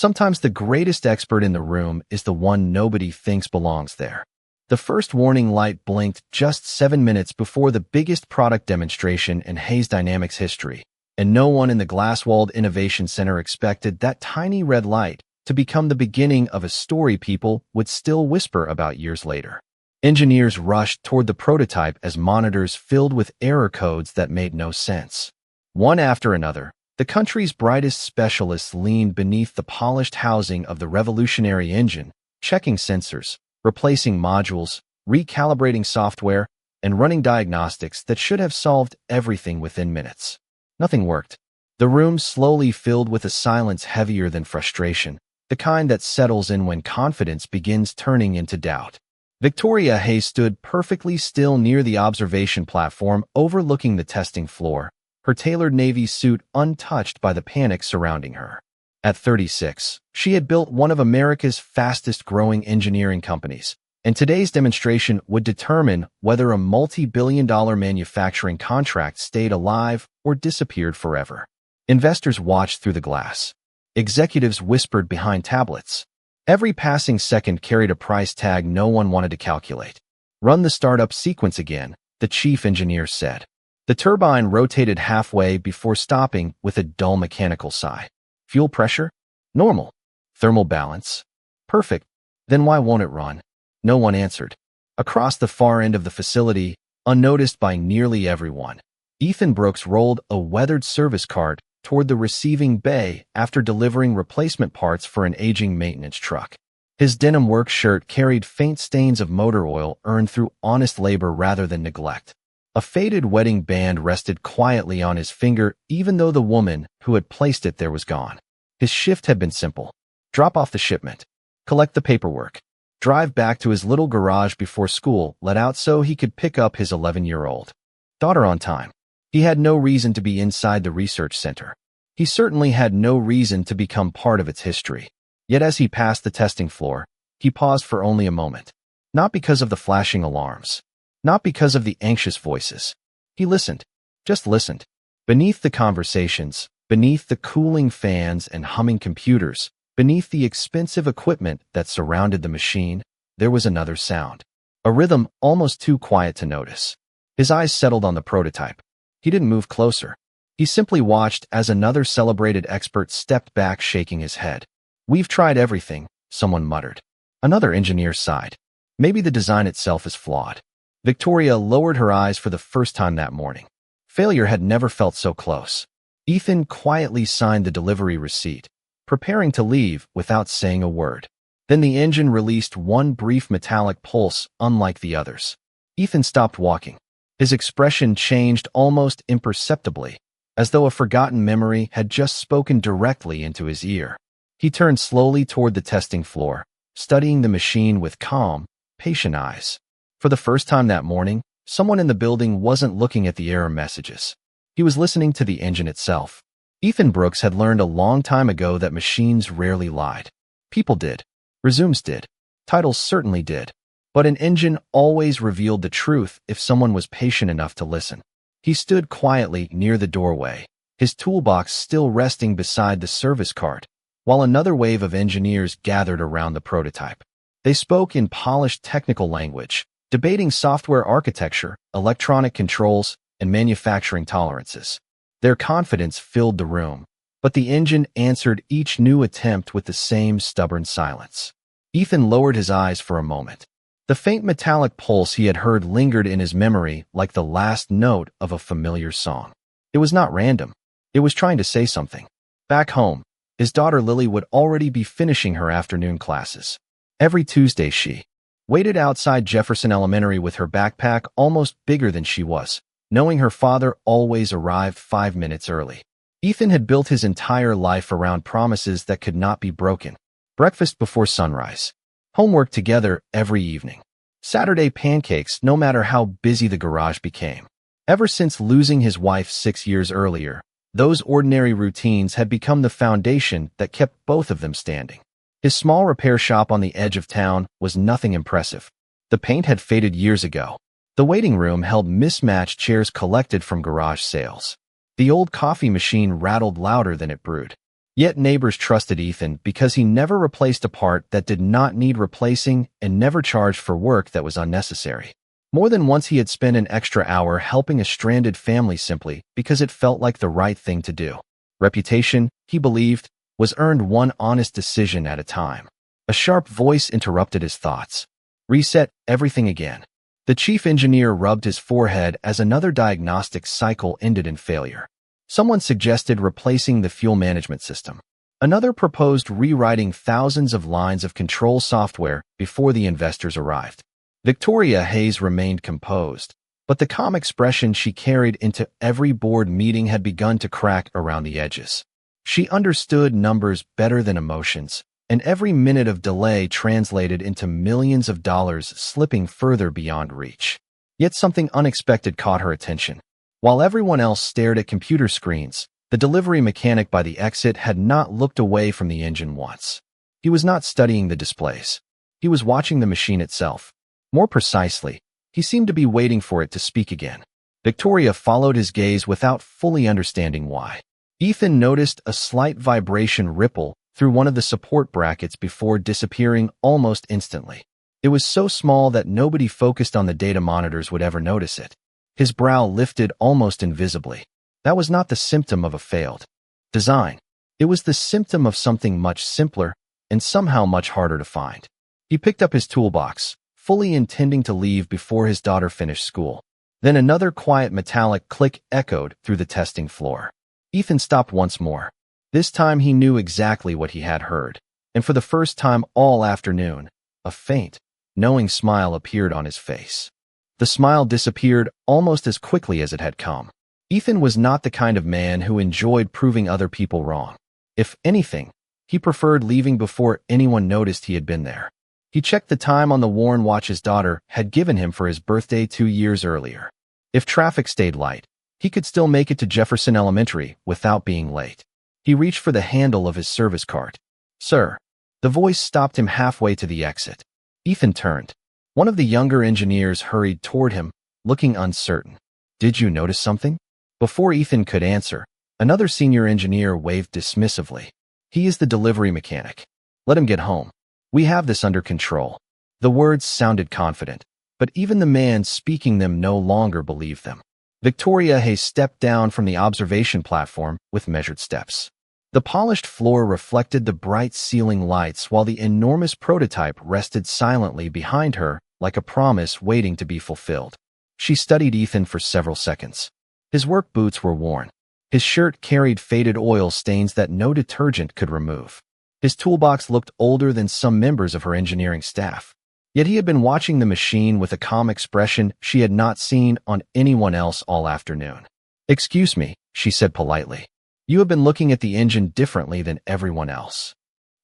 Sometimes the greatest expert in the room is the one nobody thinks belongs there. The first warning light blinked just 7 minutes before the biggest product demonstration in Hays Dynamics history, and no one in the glass-walled Innovation Center expected that tiny red light to become the beginning of a story people would still whisper about years later. Engineers rushed toward the prototype as monitors filled with error codes that made no sense. One after another, the country's brightest specialists leaned beneath the polished housing of the revolutionary engine, checking sensors, replacing modules, recalibrating software, and running diagnostics that should have solved everything within minutes. Nothing worked. The room slowly filled with a silence heavier than frustration, the kind that settles in when confidence begins turning into doubt. Victoria Hays stood perfectly still near the observation platform overlooking the testing floor, her tailored navy suit untouched by the panic surrounding her. At 36, she had built one of America's fastest-growing engineering companies, and today's demonstration would determine whether a multi-billion-dollar manufacturing contract stayed alive or disappeared forever. Investors watched through the glass. Executives whispered behind tablets. Every passing second carried a price tag no one wanted to calculate. "Run the startup sequence again," the chief engineer said. The turbine rotated halfway before stopping with a dull mechanical sigh. Fuel pressure? Normal. Thermal balance? Perfect. Then why won't it run? No one answered. Across the far end of the facility, unnoticed by nearly everyone, Ethan Brooks rolled a weathered service cart toward the receiving bay after delivering replacement parts for an aging maintenance truck. His denim work shirt carried faint stains of motor oil earned through honest labor rather than neglect. A faded wedding band rested quietly on his finger even though the woman who had placed it there was gone. His shift had been simple. Drop off the shipment. Collect the paperwork. Drive back to his little garage before school let out so he could pick up his 11-year-old daughter on time. He had no reason to be inside the research center. He certainly had no reason to become part of its history. Yet as he passed the testing floor, he paused for only a moment. Not because of the flashing alarms. Not because of the anxious voices. He listened. Just listened. Beneath the conversations, beneath the cooling fans and humming computers, beneath the expensive equipment that surrounded the machine, there was another sound. A rhythm almost too quiet to notice. His eyes settled on the prototype. He didn't move closer. He simply watched as another celebrated expert stepped back shaking his head. "We've tried everything," someone muttered. Another engineer sighed. "Maybe the design itself is flawed." Victoria lowered her eyes for the first time that morning. Failure had never felt so close. Ethan quietly signed the delivery receipt, preparing to leave without saying a word. Then the engine released one brief metallic pulse unlike the others. Ethan stopped walking. His expression changed almost imperceptibly, as though a forgotten memory had just spoken directly into his ear. He turned slowly toward the testing floor, studying the machine with calm, patient eyes. For the first time that morning, someone in the building wasn't looking at the error messages. He was listening to the engine itself. Ethan Brooks had learned a long time ago that machines rarely lied. People did. Resumes did. Titles certainly did. But an engine always revealed the truth if someone was patient enough to listen. He stood quietly near the doorway, his toolbox still resting beside the service cart, while another wave of engineers gathered around the prototype. They spoke in polished technical language, debating software architecture, electronic controls, and manufacturing tolerances. Their confidence filled the room, but the engine answered each new attempt with the same stubborn silence. Ethan lowered his eyes for a moment. The faint metallic pulse he had heard lingered in his memory like the last note of a familiar song. It was not random. It was trying to say something. Back home, his daughter Lily would already be finishing her afternoon classes. Every Tuesday she waited outside Jefferson Elementary with her backpack almost bigger than she was, knowing her father always arrived 5 minutes early. Ethan had built his entire life around promises that could not be broken. Breakfast before sunrise. Homework together every evening. Saturday pancakes no matter how busy the garage became. Ever since losing his wife 6 years earlier, those ordinary routines had become the foundation that kept both of them standing. His small repair shop on the edge of town was nothing impressive. The paint had faded years ago. The waiting room held mismatched chairs collected from garage sales. The old coffee machine rattled louder than it brewed. Yet neighbors trusted Ethan because he never replaced a part that did not need replacing and never charged for work that was unnecessary. More than once he had spent an extra hour helping a stranded family simply because it felt like the right thing to do. Reputation, he believed, was earned one honest decision at a time. A sharp voice interrupted his thoughts. Reset everything again. The chief engineer rubbed his forehead as another diagnostic cycle ended in failure. Someone suggested replacing the fuel management system. Another proposed rewriting thousands of lines of control software before the investors arrived. Victoria Hayes remained composed, but the calm expression she carried into every board meeting had begun to crack around the edges. She understood numbers better than emotions, and every minute of delay translated into millions of dollars slipping further beyond reach. Yet something unexpected caught her attention. While everyone else stared at computer screens, the delivery mechanic by the exit had not looked away from the engine once. He was not studying the displays. He was watching the machine itself. More precisely, he seemed to be waiting for it to speak again. Victoria followed his gaze without fully understanding why. Ethan noticed a slight vibration ripple through one of the support brackets before disappearing almost instantly. It was so small that nobody focused on the data monitors would ever notice it. His brow lifted almost invisibly. That was not the symptom of a failed design. It was the symptom of something much simpler and somehow much harder to find. He picked up his toolbox, fully intending to leave before his daughter finished school. Then another quiet metallic click echoed through the testing floor. Ethan stopped once more. This time he knew exactly what he had heard, and for the first time all afternoon, a faint, knowing smile appeared on his face. The smile disappeared almost as quickly as it had come. Ethan was not the kind of man who enjoyed proving other people wrong. If anything, he preferred leaving before anyone noticed he had been there. He checked the time on the worn watch his daughter had given him for his birthday 2 years earlier. If traffic stayed light, he could still make it to Jefferson Elementary without being late. He reached for the handle of his service cart. "Sir." The voice stopped him halfway to the exit. Ethan turned. One of the younger engineers hurried toward him, looking uncertain. "Did you notice something?" Before Ethan could answer, another senior engineer waved dismissively. "He is the delivery mechanic. Let him get home. We have this under control." The words sounded confident, but even the man speaking them no longer believed them. Victoria Hayes stepped down from the observation platform with measured steps. The polished floor reflected the bright ceiling lights while the enormous prototype rested silently behind her like a promise waiting to be fulfilled. She studied Ethan for several seconds. His work boots were worn. His shirt carried faded oil stains that no detergent could remove. His toolbox looked older than some members of her engineering staff. Yet he had been watching the machine with a calm expression she had not seen on anyone else all afternoon. "Excuse me," she said politely. "You have been looking at the engine differently than everyone else."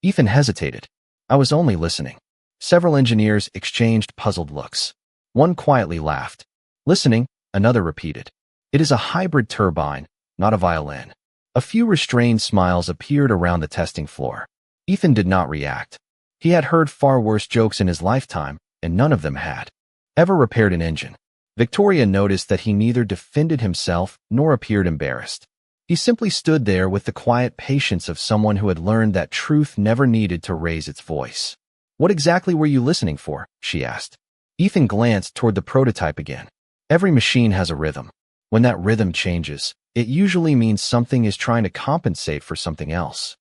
Ethan hesitated. "I was only listening." Several engineers exchanged puzzled looks. One quietly laughed. "Listening," another repeated. "It is a hybrid turbine, not a violin." A few restrained smiles appeared around the testing floor. Ethan did not react. He had heard far worse jokes in his lifetime, and none of them had ever repaired an engine. Victoria noticed that he neither defended himself nor appeared embarrassed. He simply stood there with the quiet patience of someone who had learned that truth never needed to raise its voice. "What exactly were you listening for?" she asked. Ethan glanced toward the prototype again. Every machine has a rhythm. When that rhythm changes, it usually means something is trying to compensate for something else.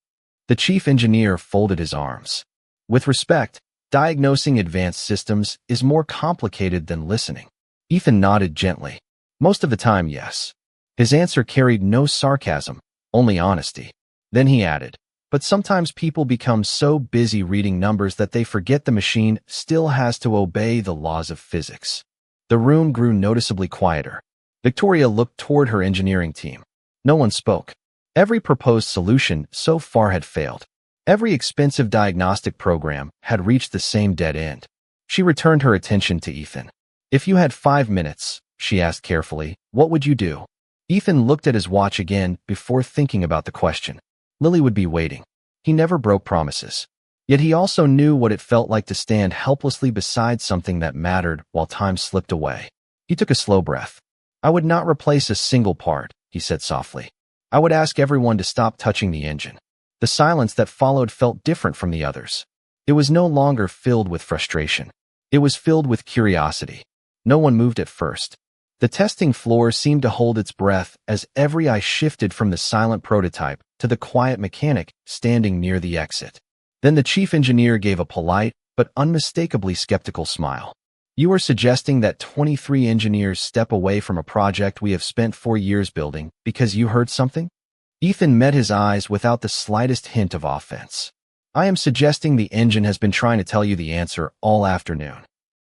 The chief engineer folded his arms. "With respect, diagnosing advanced systems is more complicated than listening." Ethan nodded gently. "Most of the time, yes." His answer carried no sarcasm, only honesty. Then he added, "But sometimes people become so busy reading numbers that they forget the machine still has to obey the laws of physics." The room grew noticeably quieter. Victoria looked toward her engineering team. No one spoke. Every proposed solution so far had failed. Every expensive diagnostic program had reached the same dead end. She returned her attention to Ethan. "If you had 5 minutes," she asked carefully, "what would you do?" Ethan looked at his watch again before thinking about the question. Lily would be waiting. He never broke promises. Yet he also knew what it felt like to stand helplessly beside something that mattered while time slipped away. He took a slow breath. "I would not replace a single part," he said softly. "I would ask everyone to stop touching the engine." The silence that followed felt different from the others. It was no longer filled with frustration. It was filled with curiosity. No one moved at first. The testing floor seemed to hold its breath as every eye shifted from the silent prototype to the quiet mechanic standing near the exit. Then the chief engineer gave a polite but unmistakably skeptical smile. "You are suggesting that 23 engineers step away from a project we have spent 4 years building because you heard something?" Ethan met his eyes without the slightest hint of offense. "I am suggesting the engine has been trying to tell you the answer all afternoon."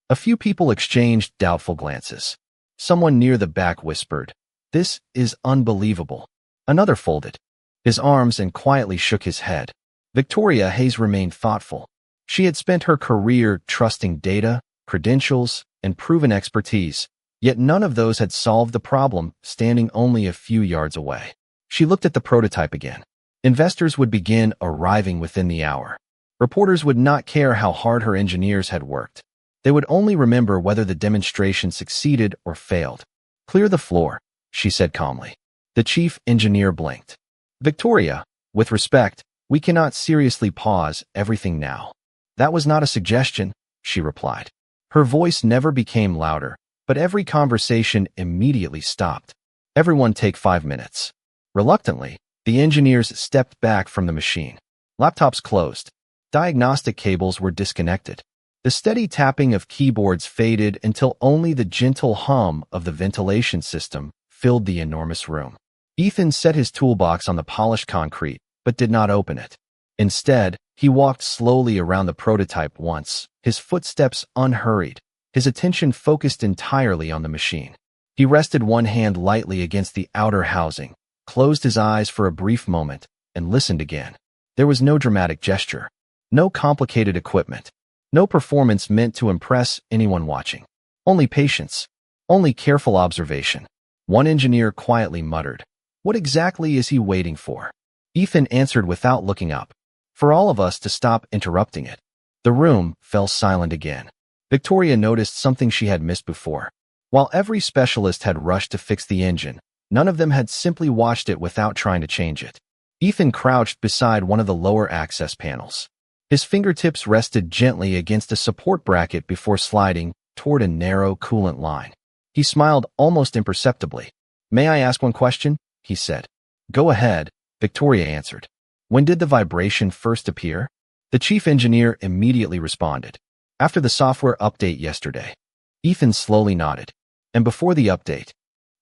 A few people exchanged doubtful glances. Someone near the back whispered, "This is unbelievable." Another folded his arms and quietly shook his head. Victoria Hayes remained thoughtful. She had spent her career trusting data, credentials, and proven expertise, yet none of those had solved the problem, standing only a few yards away. She looked at the prototype again. Investors would begin arriving within the hour. Reporters would not care how hard her engineers had worked. They would only remember whether the demonstration succeeded or failed. "Clear the floor," she said calmly. The chief engineer blinked. "Victoria, with respect, we cannot seriously pause everything now." "That was not a suggestion," she replied. Her voice never became louder, but every conversation immediately stopped. "Everyone take 5 minutes." Reluctantly, the engineers stepped back from the machine. Laptops closed. Diagnostic cables were disconnected. The steady tapping of keyboards faded until only the gentle hum of the ventilation system filled the enormous room. Ethan set his toolbox on the polished concrete, but did not open it. Instead, he walked slowly around the prototype once, his footsteps unhurried, his attention focused entirely on the machine. He rested one hand lightly against the outer housing, closed his eyes for a brief moment, and listened again. There was no dramatic gesture, no complicated equipment, no performance meant to impress anyone watching. Only patience, only careful observation. One engineer quietly muttered, "What exactly is he waiting for?" Ethan answered without looking up, "For all of us to stop interrupting it." The room fell silent again. Victoria noticed something she had missed before. While every specialist had rushed to fix the engine, none of them had simply watched it without trying to change it. Ethan crouched beside one of the lower access panels. His fingertips rested gently against a support bracket before sliding toward a narrow coolant line. He smiled almost imperceptibly. "May I ask one question?" he said. "Go ahead," Victoria answered. "When did the vibration first appear?" The chief engineer immediately responded, "After the software update yesterday." Ethan slowly nodded. "And before the update?"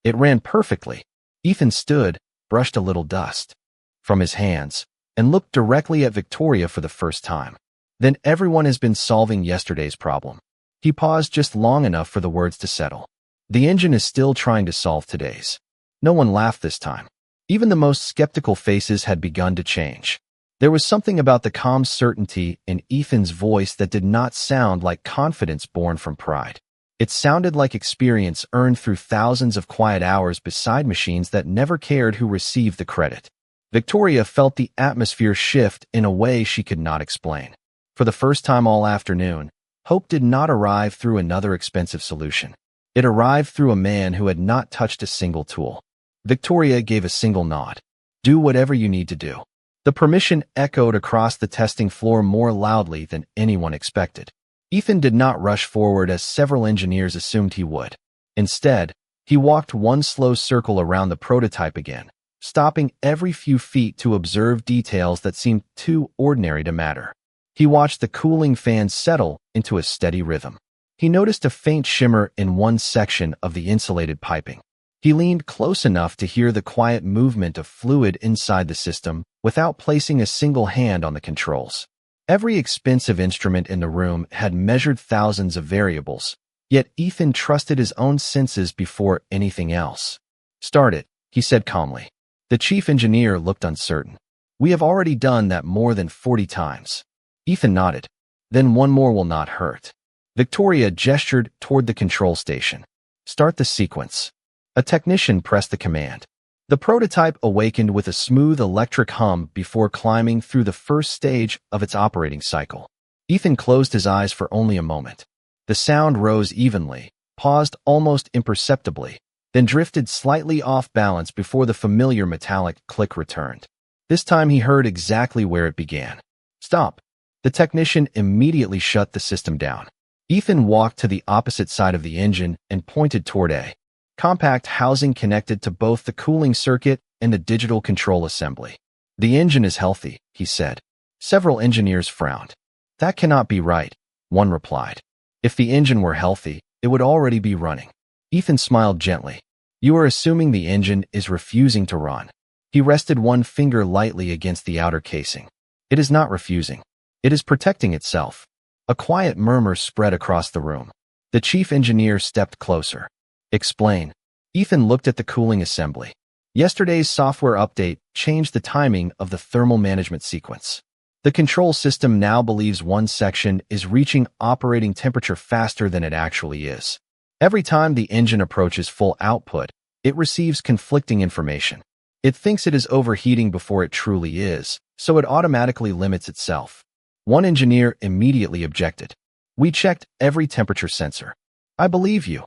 "It ran perfectly." Ethan stood, brushed a little dust from his hands, and looked directly at Victoria for the first time. "Then everyone has been solving yesterday's problem." He paused just long enough for the words to settle. "The engine is still trying to solve today's." No one laughed this time. Even the most skeptical faces had begun to change. There was something about the calm certainty in Ethan's voice that did not sound like confidence born from pride. It sounded like experience earned through thousands of quiet hours beside machines that never cared who received the credit. Victoria felt the atmosphere shift in a way she could not explain. For the first time all afternoon, hope did not arrive through another expensive solution. It arrived through a man who had not touched a single tool. Victoria gave a single nod. "Do whatever you need to do." The permission echoed across the testing floor more loudly than anyone expected. Ethan did not rush forward as several engineers assumed he would. Instead, he walked one slow circle around the prototype again, stopping every few feet to observe details that seemed too ordinary to matter. He watched the cooling fan settle into a steady rhythm. He noticed a faint shimmer in one section of the insulated piping. He leaned close enough to hear the quiet movement of fluid inside the system without placing a single hand on the controls. Every expensive instrument in the room had measured thousands of variables, yet Ethan trusted his own senses before anything else. "Start it," he said calmly. The chief engineer looked uncertain. "We have already done that more than 40 times. Ethan nodded. "Then one more will not hurt." Victoria gestured toward the control station. "Start the sequence." A technician pressed the command. The prototype awakened with a smooth electric hum before climbing through the first stage of its operating cycle. Ethan closed his eyes for only a moment. The sound rose evenly, paused almost imperceptibly, then drifted slightly off balance before the familiar metallic click returned. This time he heard exactly where it began. Stop. The technician immediately shut the system down. Ethan walked to the opposite side of the engine and pointed toward a compact housing connected to both the cooling circuit and the digital control assembly. The engine is healthy, he said. Several engineers frowned. That cannot be right, one replied. If the engine were healthy, it would already be running. Ethan smiled gently. You are assuming the engine is refusing to run. He rested one finger lightly against the outer casing. It is not refusing. It is protecting itself. A quiet murmur spread across the room. The chief engineer stepped closer. Explain. Ethan looked at the cooling assembly. Yesterday's software update changed the timing of the thermal management sequence. The control system now believes one section is reaching operating temperature faster than it actually is. Every time the engine approaches full output, it receives conflicting information. It thinks it is overheating before it truly is, so it automatically limits itself. One engineer immediately objected. We checked every temperature sensor. I believe you.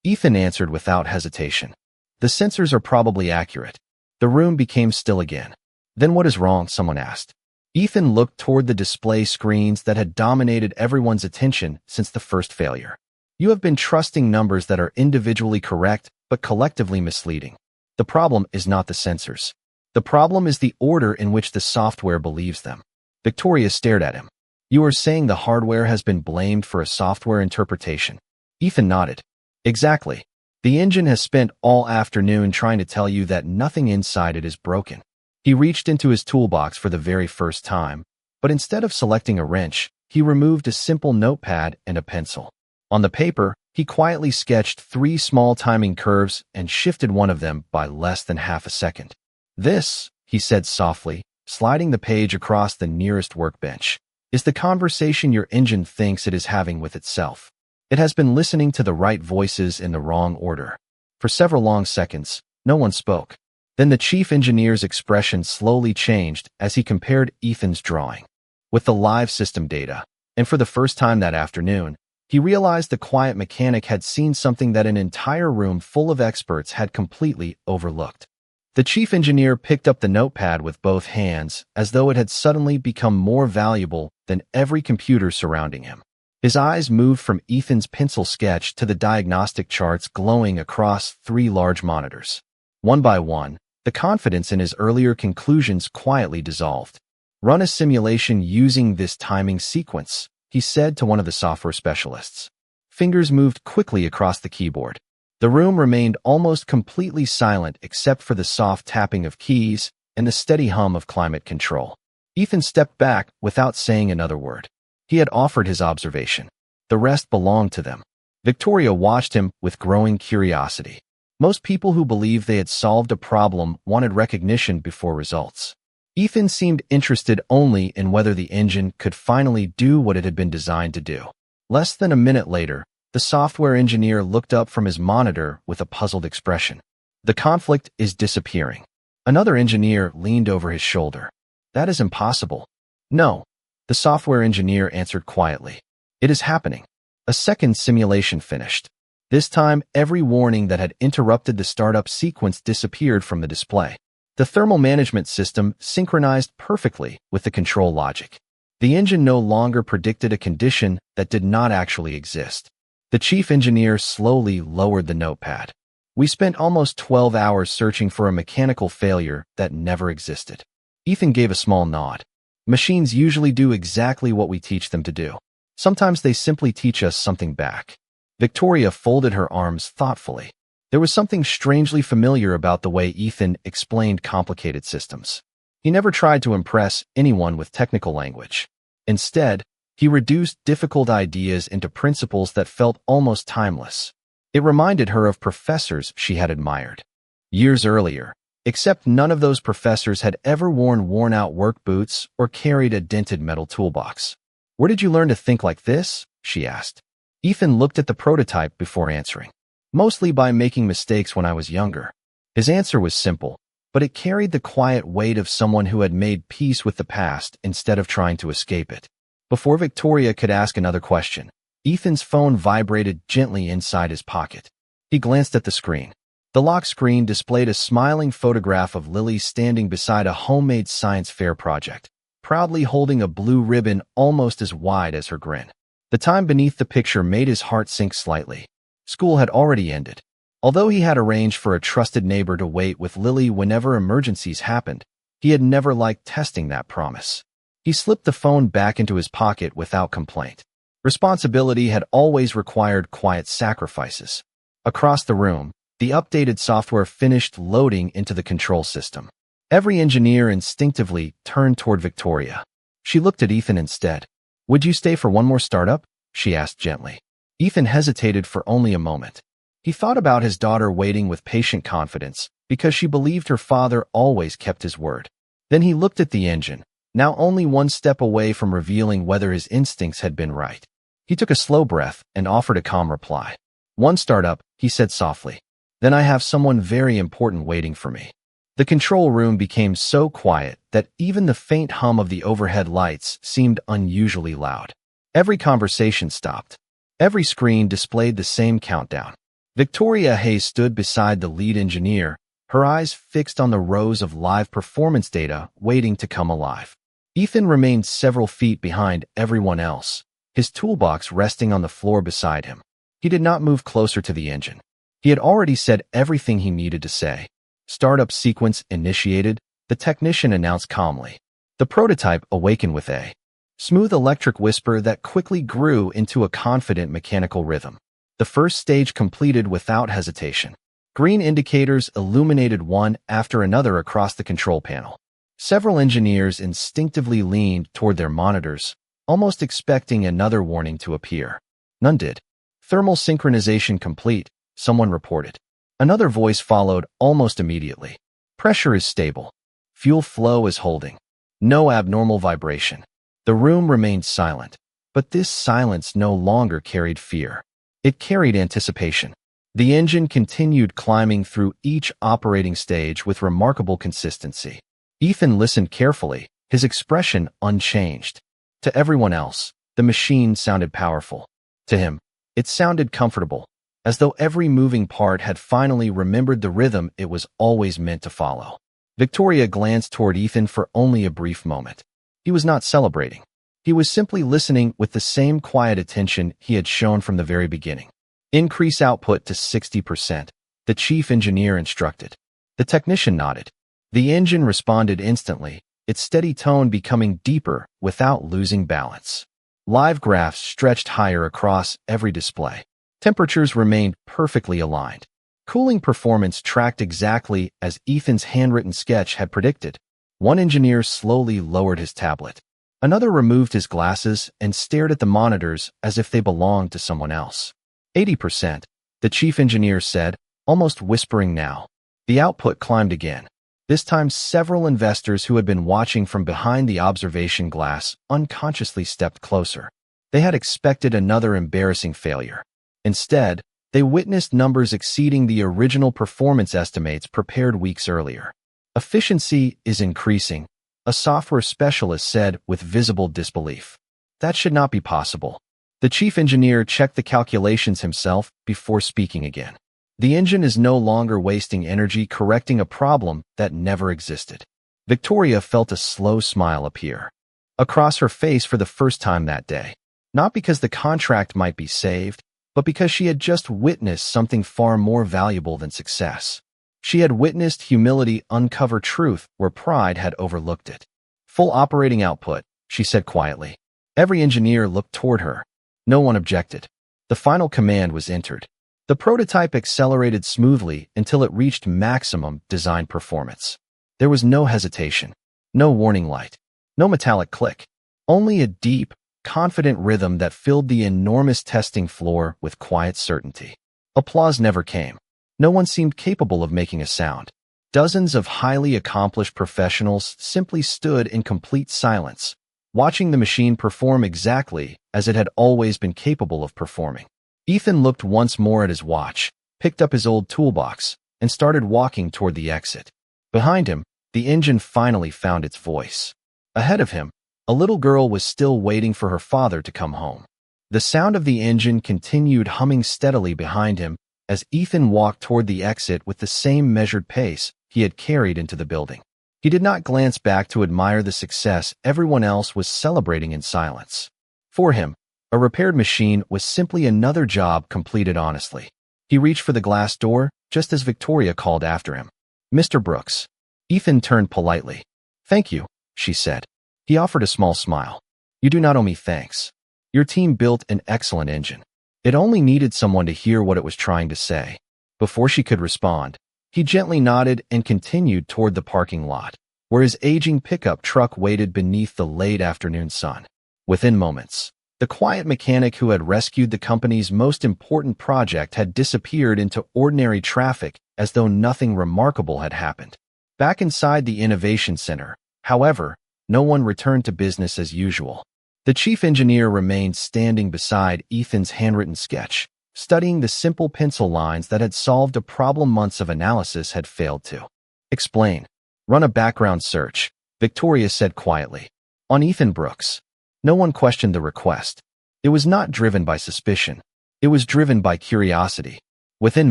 Ethan answered without hesitation. The sensors are probably accurate. The room became still again. Then what is wrong? Someone asked. Ethan looked toward the display screens that had dominated everyone's attention since the first failure. You have been trusting numbers that are individually correct but collectively misleading. The problem is not the sensors. The problem is the order in which the software believes them. Victoria stared at him. You are saying the hardware has been blamed for a software interpretation. Ethan nodded. Exactly. The engine has spent all afternoon trying to tell you that nothing inside it is broken. He reached into his toolbox for the very first time, but instead of selecting a wrench, he removed a simple notepad and a pencil. On the paper, he quietly sketched 3 small timing curves and shifted one of them by less than half a second. This, he said softly, sliding the page across the nearest workbench, is the conversation your engine thinks it is having with itself. It has been listening to the right voices in the wrong order. For several long seconds, no one spoke. Then the chief engineer's expression slowly changed as he compared Ethan's drawing with the live system data, and for the first time that afternoon, he realized the quiet mechanic had seen something that an entire room full of experts had completely overlooked. The chief engineer picked up the notepad with both hands as though it had suddenly become more valuable than every computer surrounding him. His eyes moved from Ethan's pencil sketch to the diagnostic charts glowing across 3 large monitors. One by one, the confidence in his earlier conclusions quietly dissolved. Run a simulation using this timing sequence, he said to one of the software specialists. Fingers moved quickly across the keyboard. The room remained almost completely silent except for the soft tapping of keys and the steady hum of climate control. Ethan stepped back without saying another word. He had offered his observation. The rest belonged to them. Victoria watched him with growing curiosity. Most people who believed they had solved a problem wanted recognition before results. Ethan seemed interested only in whether the engine could finally do what it had been designed to do. Less than a minute later, the software engineer looked up from his monitor with a puzzled expression. The conflict is disappearing. Another engineer leaned over his shoulder. That is impossible. No. The software engineer answered quietly. It is happening. A second simulation finished. This time, every warning that had interrupted the startup sequence disappeared from the display. The thermal management system synchronized perfectly with the control logic. The engine no longer predicted a condition that did not actually exist. The chief engineer slowly lowered the notepad. We spent almost 12 hours searching for a mechanical failure that never existed. Ethan gave a small nod. Machines usually do exactly what we teach them to do. Sometimes they simply teach us something back. Victoria folded her arms thoughtfully. There was something strangely familiar about the way Ethan explained complicated systems. He never tried to impress anyone with technical language. Instead, he reduced difficult ideas into principles that felt almost timeless. It reminded her of professors she had admired years earlier, except none of those professors had ever worn worn-out work boots or carried a dented metal toolbox. Where did you learn to think like this? She asked. Ethan looked at the prototype before answering. Mostly by making mistakes when I was younger. His answer was simple, but it carried the quiet weight of someone who had made peace with the past instead of trying to escape it. Before Victoria could ask another question, Ethan's phone vibrated gently inside his pocket. He glanced at the screen. The lock screen displayed a smiling photograph of Lily standing beside a homemade science fair project, proudly holding a blue ribbon almost as wide as her grin. The time beneath the picture made his heart sink slightly. School had already ended. Although he had arranged for a trusted neighbor to wait with Lily whenever emergencies happened, he had never liked testing that promise. He slipped the phone back into his pocket without complaint. Responsibility had always required quiet sacrifices. Across the room, the updated software finished loading into the control system. Every engineer instinctively turned toward Victoria. She looked at Ethan instead. "Would you stay for one more startup?" she asked gently. Ethan hesitated for only a moment. He thought about his daughter waiting with patient confidence because she believed her father always kept his word. Then he looked at the engine, now only one step away from revealing whether his instincts had been right. He took a slow breath and offered a calm reply. "One startup," he said softly. "Then I have someone very important waiting for me." The control room became so quiet that even the faint hum of the overhead lights seemed unusually loud. Every conversation stopped. Every screen displayed the same countdown. Victoria Hayes stood beside the lead engineer, her eyes fixed on the rows of live performance data waiting to come alive. Ethan remained several feet behind everyone else, his toolbox resting on the floor beside him. He did not move closer to the engine. He had already said everything he needed to say. "Startup sequence initiated," the technician announced calmly. The prototype awakened with a smooth electric whisper that quickly grew into a confident mechanical rhythm. The first stage completed without hesitation. Green indicators illuminated one after another across the control panel. Several engineers instinctively leaned toward their monitors, almost expecting another warning to appear. None did. "Thermal synchronization complete," someone reported. Another voice followed almost immediately. "Pressure is stable. Fuel flow is holding. No abnormal vibration." The room remained silent, but this silence no longer carried fear. It carried anticipation. The engine continued climbing through each operating stage with remarkable consistency. Ethan listened carefully, his expression unchanged. To everyone else, the machine sounded powerful. To him, it sounded comfortable, as though every moving part had finally remembered the rhythm it was always meant to follow. Victoria glanced toward Ethan for only a brief moment. He was not celebrating. He was simply listening with the same quiet attention he had shown from the very beginning. "Increase output to 60%, the chief engineer instructed. The technician nodded. The engine responded instantly, its steady tone becoming deeper without losing balance. Live graphs stretched higher across every display. Temperatures remained perfectly aligned. Cooling performance tracked exactly as Ethan's handwritten sketch had predicted. One engineer slowly lowered his tablet. Another removed his glasses and stared at the monitors as if they belonged to someone else. 80%, the chief engineer said, almost whispering now. The output climbed again. This time several investors who had been watching from behind the observation glass unconsciously stepped closer. They had expected another embarrassing failure. Instead, they witnessed numbers exceeding the original performance estimates prepared weeks earlier. "Efficiency is increasing," a software specialist said with visible disbelief. "That should not be possible." The chief engineer checked the calculations himself before speaking again. "The engine is no longer wasting energy correcting a problem that never existed." Victoria felt a slow smile appear across her face for the first time that day. Not because the contract might be saved, but because she had just witnessed something far more valuable than success. She had witnessed humility uncover truth where pride had overlooked it. "Full operating output," she said quietly. Every engineer looked toward her. No one objected. The final command was entered. The prototype accelerated smoothly until it reached maximum design performance. There was no hesitation, no warning light, no metallic click, only a deep, confident rhythm that filled the enormous testing floor with quiet certainty. Applause never came. No one seemed capable of making a sound. Dozens of highly accomplished professionals simply stood in complete silence, watching the machine perform exactly as it had always been capable of performing. Ethan looked once more at his watch, picked up his old toolbox, and started walking toward the exit. Behind him, the engine finally found its voice. Ahead of him, a little girl was still waiting for her father to come home. The sound of the engine continued humming steadily behind him, as Ethan walked toward the exit with the same measured pace he had carried into the building. He did not glance back to admire the success everyone else was celebrating in silence. For him, a repaired machine was simply another job completed honestly. He reached for the glass door just as Victoria called after him. "Mr. Brooks." Ethan turned politely. "Thank you," she said. He offered a small smile. "You do not owe me thanks. Your team built an excellent engine." It only needed someone to hear what it was trying to say. Before she could respond, he gently nodded and continued toward the parking lot, where his aging pickup truck waited beneath the late afternoon sun. Within moments, the quiet mechanic who had rescued the company's most important project had disappeared into ordinary traffic as though nothing remarkable had happened. Back inside the Innovation Center, however, no one returned to business as usual. The chief engineer remained standing beside Ethan's handwritten sketch, studying the simple pencil lines that had solved a problem months of analysis had failed to explain. "Run a background search," Victoria said quietly, "on Ethan Brooks." No one questioned the request. It was not driven by suspicion. It was driven by curiosity. Within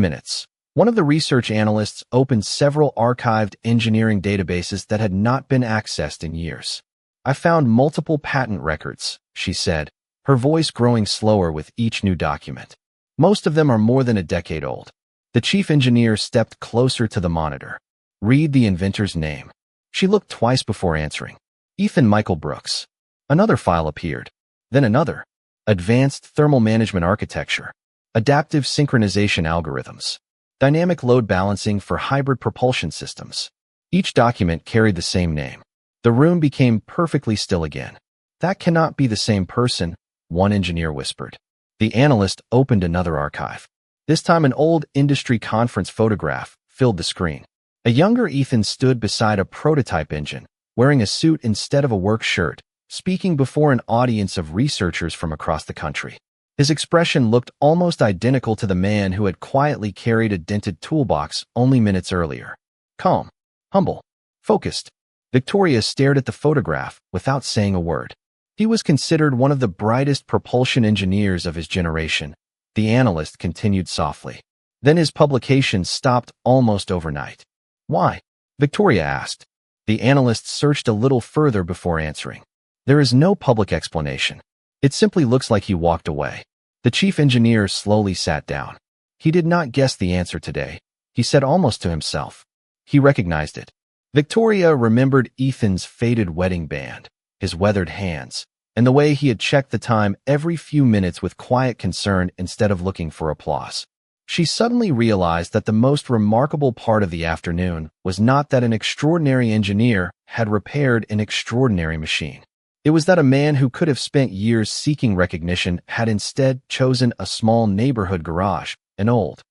minutes, one of the research analysts opened several archived engineering databases that had not been accessed in years. "I found multiple patent records," she said, her voice growing slower with each new document. "Most of them are more than a decade old." The chief engineer stepped closer to the monitor. "Read the inventor's name." She looked twice before answering. "Ethan Michael Brooks." Another file appeared. Then another. "Advanced Thermal Management Architecture. Adaptive Synchronization Algorithms. Dynamic Load Balancing for Hybrid Propulsion Systems." Each document carried the same name. The room became perfectly still again. "That cannot be the same person," one engineer whispered. The analyst opened another archive. This time an old industry conference photograph filled the screen. A younger Ethan stood beside a prototype engine, wearing a suit instead of a work shirt, speaking before an audience of researchers from across the country. His expression looked almost identical to the man who had quietly carried a dented toolbox only minutes earlier. Calm, humble, focused. Victoria stared at the photograph without saying a word. He was considered one of the brightest propulsion engineers of his generation, the analyst continued softly. Then his publications stopped almost overnight. "Why?" Victoria asked. The analyst searched a little further before answering. "There is no public explanation. It simply looks like he walked away." The chief engineer slowly sat down. He did not guess the answer today, he said almost to himself. He recognized it. Victoria remembered Ethan's faded wedding band, his weathered hands, and the way he had checked the time every few minutes with quiet concern instead of looking for applause. She suddenly realized that the most remarkable part of the afternoon was not that an extraordinary engineer had repaired an extraordinary machine. It was that a man who could have spent years seeking recognition had instead chosen a small neighborhood garage, an old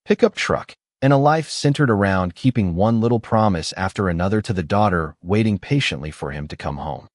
pickup truck, and a life centered around keeping one little promise after another to the daughter waiting patiently for him to come home.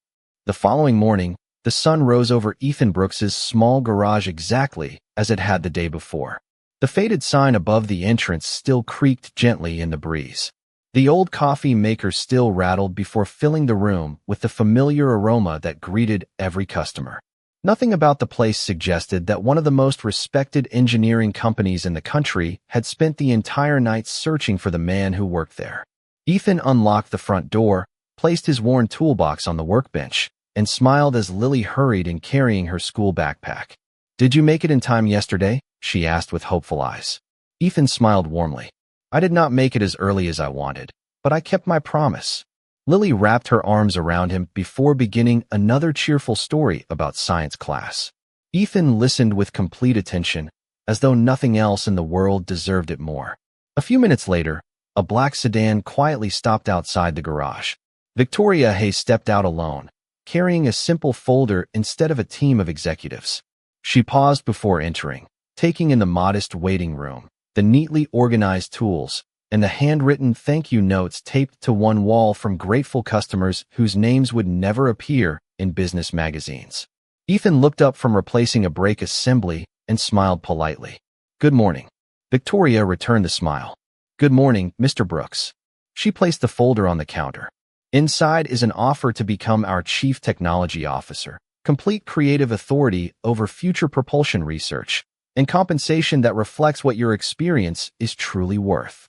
The following morning, the sun rose over Ethan Brooks's small garage exactly as it had the day before. The faded sign above the entrance still creaked gently in the breeze. The old coffee maker still rattled before filling the room with the familiar aroma that greeted every customer. Nothing about the place suggested that one of the most respected engineering companies in the country had spent the entire night searching for the man who worked there. Ethan unlocked the front door, placed his worn toolbox on the workbench, and smiled as Lily hurried in carrying her school backpack. "Did you make it in time yesterday?" she asked with hopeful eyes. Ethan smiled warmly. "I did not make it as early as I wanted, but I kept my promise." Lily wrapped her arms around him before beginning another cheerful story about science class. Ethan listened with complete attention, as though nothing else in the world deserved it more. A few minutes later, a black sedan quietly stopped outside the garage. Victoria Hay stepped out alone, carrying a simple folder instead of a team of executives. She paused before entering, taking in the modest waiting room, the neatly organized tools, and the handwritten thank you notes taped to one wall from grateful customers whose names would never appear in business magazines. Ethan looked up from replacing a brake assembly and smiled politely. "Good morning." Victoria returned the smile. "Good morning, Mr. Brooks." She placed the folder on the counter. "Inside is an offer to become our Chief Technology Officer, complete creative authority over future propulsion research, and compensation that reflects what your experience is truly worth.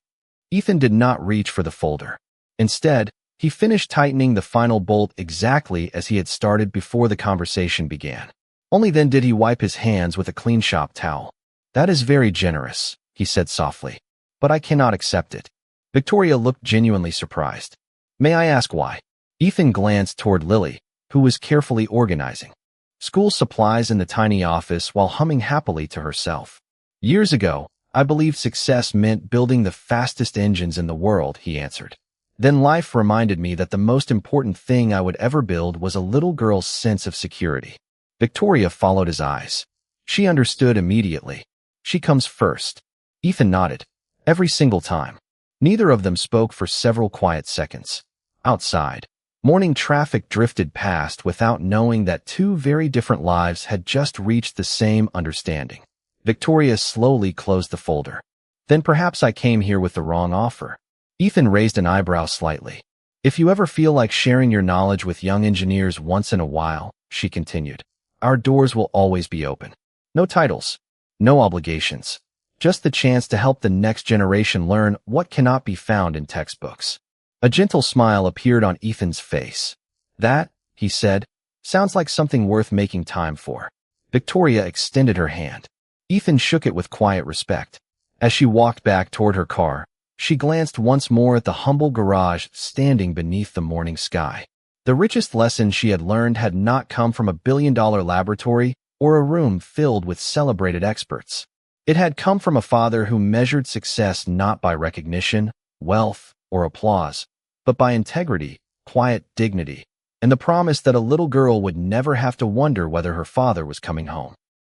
Ethan did not reach for the folder. Instead, he finished tightening the final bolt exactly as he had started before the conversation began. Only then did he wipe his hands with a clean shop towel. "That is very generous," he said softly, "but I cannot accept it." Victoria looked genuinely surprised. "May I ask why?" Ethan glanced toward Lily, who was carefully organizing school supplies in the tiny office while humming happily to herself. "Years ago, I believed success meant building the fastest engines in the world," he answered. "Then life reminded me that the most important thing I would ever build was a little girl's sense of security." Victoria followed his eyes. She understood immediately. "She comes first." Ethan nodded. "Every single time." Neither of them spoke for several quiet seconds. Outside, morning traffic drifted past without knowing that two very different lives had just reached the same understanding. Victoria slowly closed the folder. "Then perhaps I came here with the wrong offer." Ethan raised an eyebrow slightly. "If you ever feel like sharing your knowledge with young engineers once in a while," she continued, "our doors will always be open. No titles, no obligations, just the chance to help the next generation learn what cannot be found in textbooks." A gentle smile appeared on Ethan's face. "That," he said, "sounds like something worth making time for." Victoria extended her hand. Ethan shook it with quiet respect. As she walked back toward her car, she glanced once more at the humble garage standing beneath the morning sky. The richest lesson she had learned had not come from a billion-dollar laboratory or a room filled with celebrated experts. It had come from a father who measured success not by recognition, wealth, or applause, but by integrity, quiet dignity, and the promise that a little girl would never have to wonder whether her father was coming home.